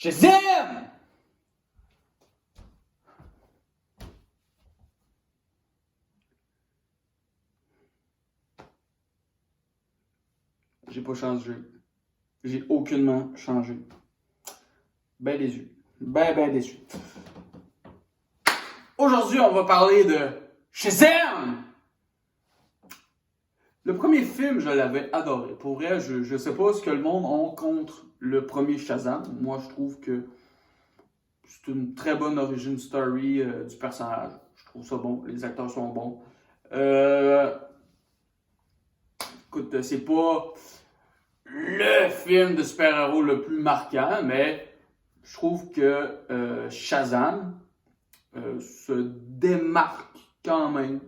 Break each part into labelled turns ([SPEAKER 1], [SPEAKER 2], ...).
[SPEAKER 1] Shazam! J'ai pas changé. J'ai aucunement changé. Ben déçu. Ben déçu. Aujourd'hui, on va parler de Shazam! Le premier film, je l'avais adoré. Pour vrai, je sais pas ce que le monde a contre le premier Shazam. Moi, je trouve que c'est une très bonne origin story du personnage. Je trouve ça bon. Les acteurs sont bons. Écoute, c'est pas le film de super-héros le plus marquant, mais je trouve que Shazam se démarque quand même.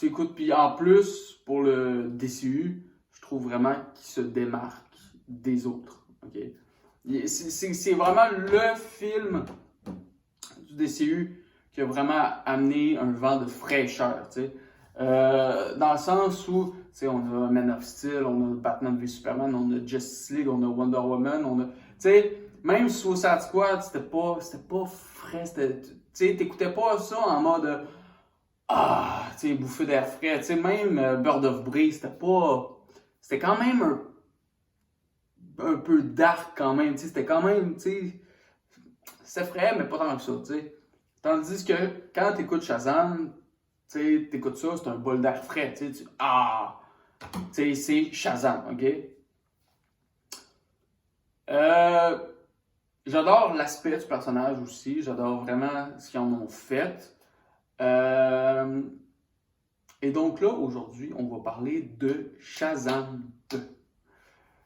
[SPEAKER 1] Écoute, puis en plus, pour le DCU, je trouve vraiment qu'il se démarque des autres. Okay? C'est vraiment le film du DCU qui a vraiment amené un vent de fraîcheur. Dans le sens où on a Man of Steel, on a Batman v Superman, on a Justice League, on a Wonder Woman, on a. Même Suicide Squad, c'était pas frais. T'écoutais pas ça en mode bouffée d'air frais. Même Bird of Prey, c'était quand même un peu dark quand même. C'était quand même. C'est frais, mais pas tant que ça. Tandis que quand t'écoutes Shazam, t'écoutes ça, c'est un bol d'air frais. C'est Shazam, ok? J'adore l'aspect du personnage aussi. J'adore vraiment ce qu'ils en ont fait. Et donc là, aujourd'hui, on va parler de Shazam 2.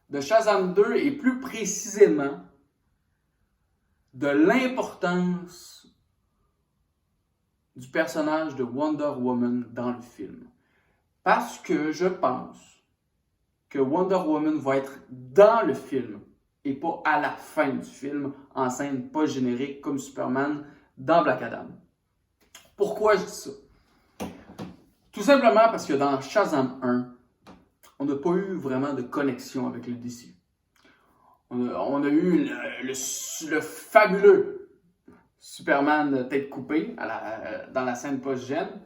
[SPEAKER 1] De Shazam 2 et plus précisément de l'importance du personnage de Wonder Woman dans le film. Parce que je pense que Wonder Woman va être dans le film et pas à la fin du film, en scène post-générique comme Superman dans Black Adam. Pourquoi je dis ça? Tout simplement parce que dans Shazam 1, on n'a pas eu vraiment de connexion avec le DC. On a eu le fabuleux Superman tête coupée dans la scène post-gène.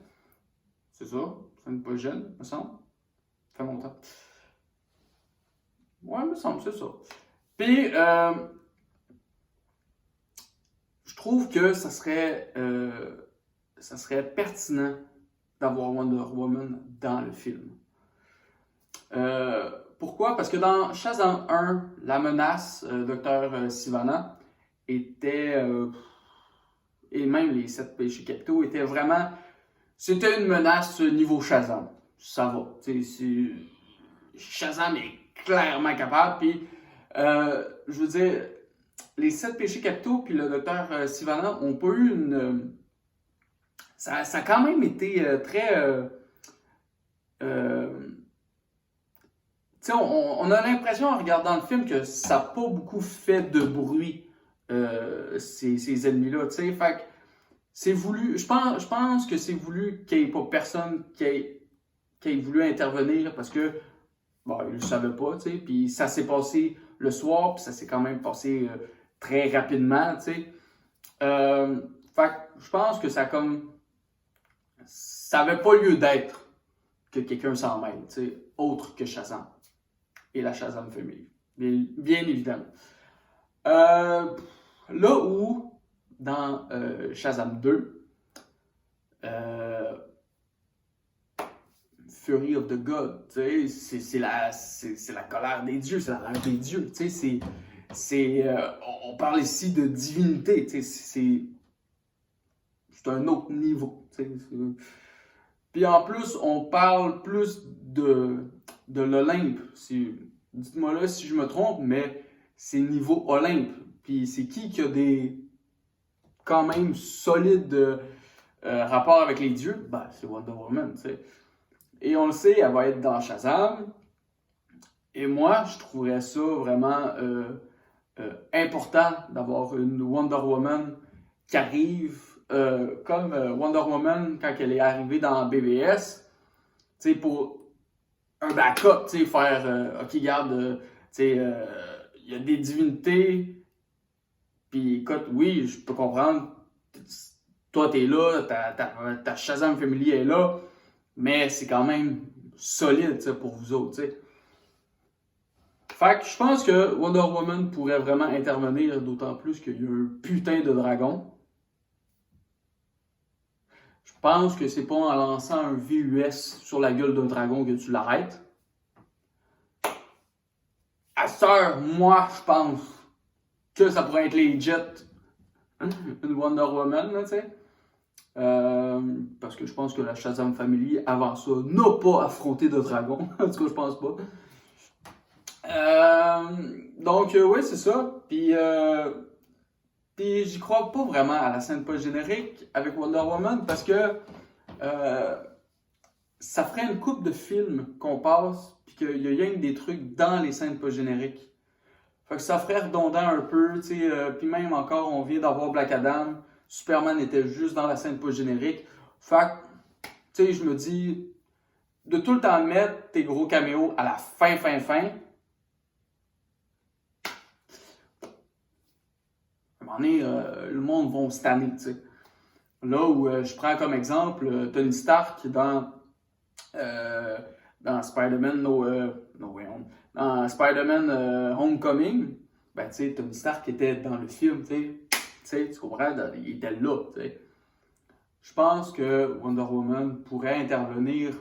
[SPEAKER 1] C'est ça, scène post-gène, me semble. Ça fait longtemps. Ouais, me semble, c'est ça. Puis, je trouve que ça serait pertinent d'avoir Wonder Woman dans le film. Pourquoi? Parce que dans Shazam 1, la menace, Dr. Sivana, était, et même les 7 péchés capitaux, étaient vraiment, c'était une menace niveau Shazam. Ça va. Shazam est clairement capable, puis, je veux dire, les 7 péchés capitaux, puis le Dr. Sivana ont pas eu une... Ça a quand même été très... on a l'impression en regardant le film que ça n'a pas beaucoup fait de bruit, ces ennemis-là. Fait que c'est voulu. Je pense que c'est voulu qu'il n'y ait pas personne qui ait voulu intervenir parce que bon, ils ne le savaient pas, puis ça s'est passé le soir, puis ça s'est quand même passé très rapidement. Fait que je pense que ça n'avait pas lieu d'être que quelqu'un s'en mêle, autre que Shazam et la Shazam Family, bien évidemment. Là où, dans Shazam 2, Fury of the God, c'est la colère des dieux, c'est la rage des dieux, on parle ici de divinité, c'est un autre niveau, Puis en plus, on parle plus de l'Olympe. Dites-moi là si je me trompe, mais c'est niveau Olympe. Puis c'est qui a des quand même solides rapports avec les dieux? Ben, c'est Wonder Woman, Et on le sait, elle va être dans Shazam. Et moi, je trouverais ça vraiment important d'avoir une Wonder Woman qui arrive comme Wonder Woman quand elle est arrivée dans BVS, pour un backup, faire OK, garde, il il y a des divinités, puis écoute, oui, je peux comprendre, toi t'es là, ta Shazam Family est là, mais c'est quand même solide, t'sais, pour vous autres, t'sais. Fait que je pense que Wonder Woman pourrait vraiment intervenir, d'autant plus qu'il y a un putain de dragon. Je pense que c'est pas en lançant un VUS sur la gueule d'un dragon que tu l'arrêtes. À sœur, moi, je pense que ça pourrait être legit une Wonder Woman, là, tu sais. Parce que je pense que la Shazam Family, avant ça, n'a pas affronté de dragon. En tout cas, je pense pas. Donc, oui, c'est ça. Puis j'y crois pas vraiment à la scène post-générique avec Wonder Woman parce que ça ferait une couple de films qu'on passe puis qu'il y a rien que des trucs dans les scènes post-génériques. Fait que ça ferait redondant un peu, tu sais. Puis même encore, on vient d'avoir Black Adam. Superman était juste dans la scène post-générique. Fait que, tu sais, je me dis, de tout le temps mettre tes gros caméos à la fin, à un moment donné, le monde va se tanner, tu sais. Là où je prends comme exemple Tony Stark dans Spider-Man dans Spider-Man Homecoming, ben tu sais, Tony Stark était dans le film, tu sais, tu comprends, il était là, tu sais. Je pense que Wonder Woman pourrait intervenir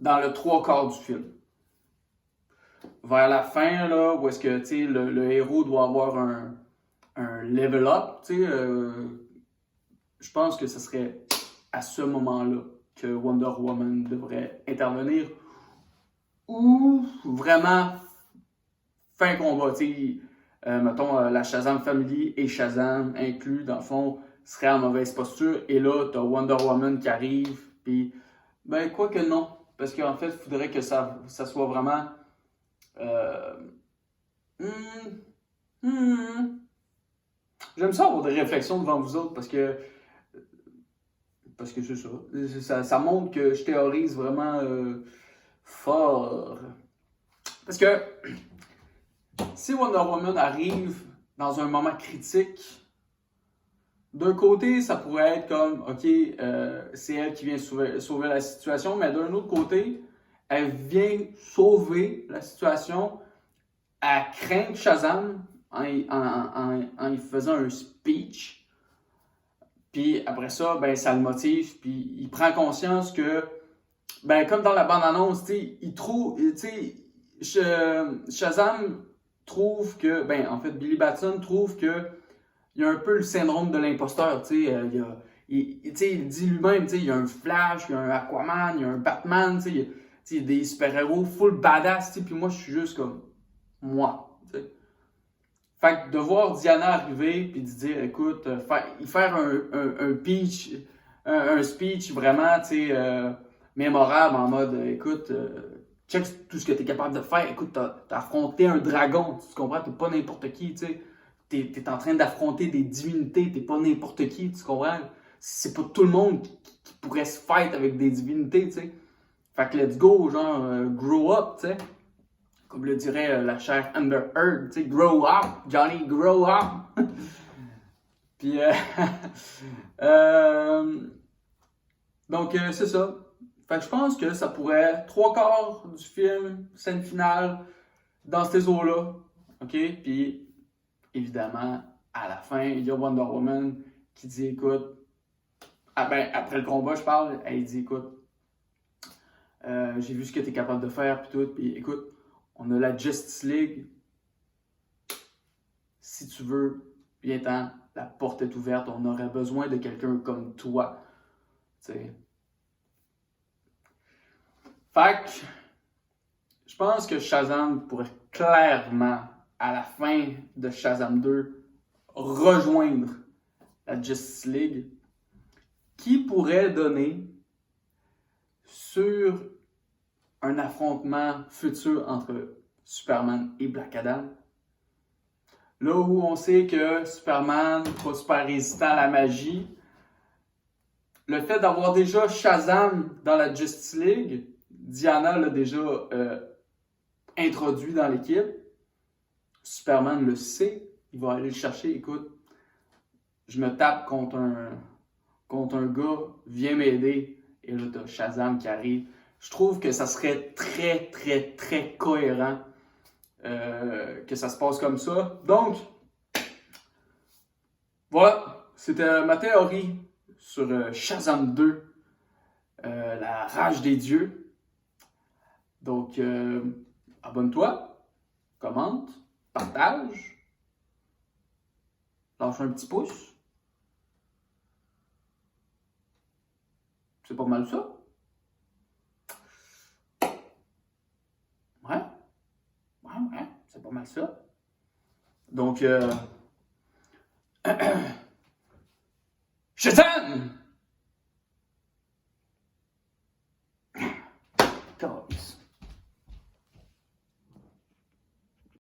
[SPEAKER 1] dans le trois quarts du film. Vers la fin, là, où est-ce que, tu sais, le héros doit avoir un level up, tu sais, je pense que ce serait à ce moment-là que Wonder Woman devrait intervenir. Ou vraiment fin combat, tu sais, mettons la Shazam Family et Shazam inclus, dans le fond, seraient en mauvaise posture. Et là, t'as Wonder Woman qui arrive, puis ben quoi que non. Parce qu'en fait, il faudrait que ça soit vraiment... J'aime ça avoir des réflexions devant vous autres parce que c'est ça. Ça montre que je théorise vraiment fort. Parce que si Wonder Woman arrive dans un moment critique, d'un côté, ça pourrait être comme, ok, c'est elle qui vient sauver la situation, mais d'un autre côté, elle vient sauver la situation à craindre Shazam en y faisant un speech. Puis après ça, ben, ça le motive, puis il prend conscience que, ben, comme dans la bande-annonce, il trouve, Shazam trouve que, ben, en fait, Billy Batson trouve que il y a un peu le syndrome de l'imposteur, il dit lui-même, il y a un Flash, il y a un Aquaman, il y a un Batman, il y a des super-héros full badass, puis moi, je suis juste comme, moi, t'sais. Fait que de voir Diana arriver puis de dire, écoute, faire un speech vraiment, mémorable en mode, écoute, check tout ce que tu es capable de faire. Écoute, t'as affronté un dragon, tu comprends? T'es pas n'importe qui, tu sais. T'es en train d'affronter des divinités, t'es pas n'importe qui, tu comprends? C'est pas tout le monde qui pourrait se fight avec des divinités, tu sais. Fait que let's go, genre, grow up, tu sais. Comme le dirait la chère Amber Heard, tu sais, grow up, Johnny, grow up. Puis, donc, c'est ça. Fait que je pense que ça pourrait, trois quarts du film, scène finale, dans ces eaux-là. OK? Puis, évidemment, à la fin, il y a Wonder Woman qui dit, écoute, après le combat, je parle, elle dit, écoute, j'ai vu ce que tu es capable de faire, puis tout, puis écoute, on a la Justice League. Si tu veux, viens-t'en, la porte est ouverte. On aurait besoin de quelqu'un comme toi. T'sais. Fait que, je pense que Shazam pourrait clairement, à la fin de Shazam 2, rejoindre la Justice League, qui pourrait donner sur un affrontement futur entre Superman et Black Adam. Là où on sait que Superman n'est pas super résistant à la magie, le fait d'avoir déjà Shazam dans la Justice League, Diana l'a déjà introduit dans l'équipe. Superman le sait, il va aller le chercher. Écoute, je me tape contre un gars, viens m'aider. Et là, t'as Shazam qui arrive. Je trouve que ça serait très, très, très cohérent que ça se passe comme ça. Donc, voilà, c'était ma théorie sur Shazam 2, la rage des dieux. Donc, abonne-toi, commente, partage, lâche un petit pouce. C'est pas mal ça. Ouais, c'est pas mal ça. Donc, Shazam!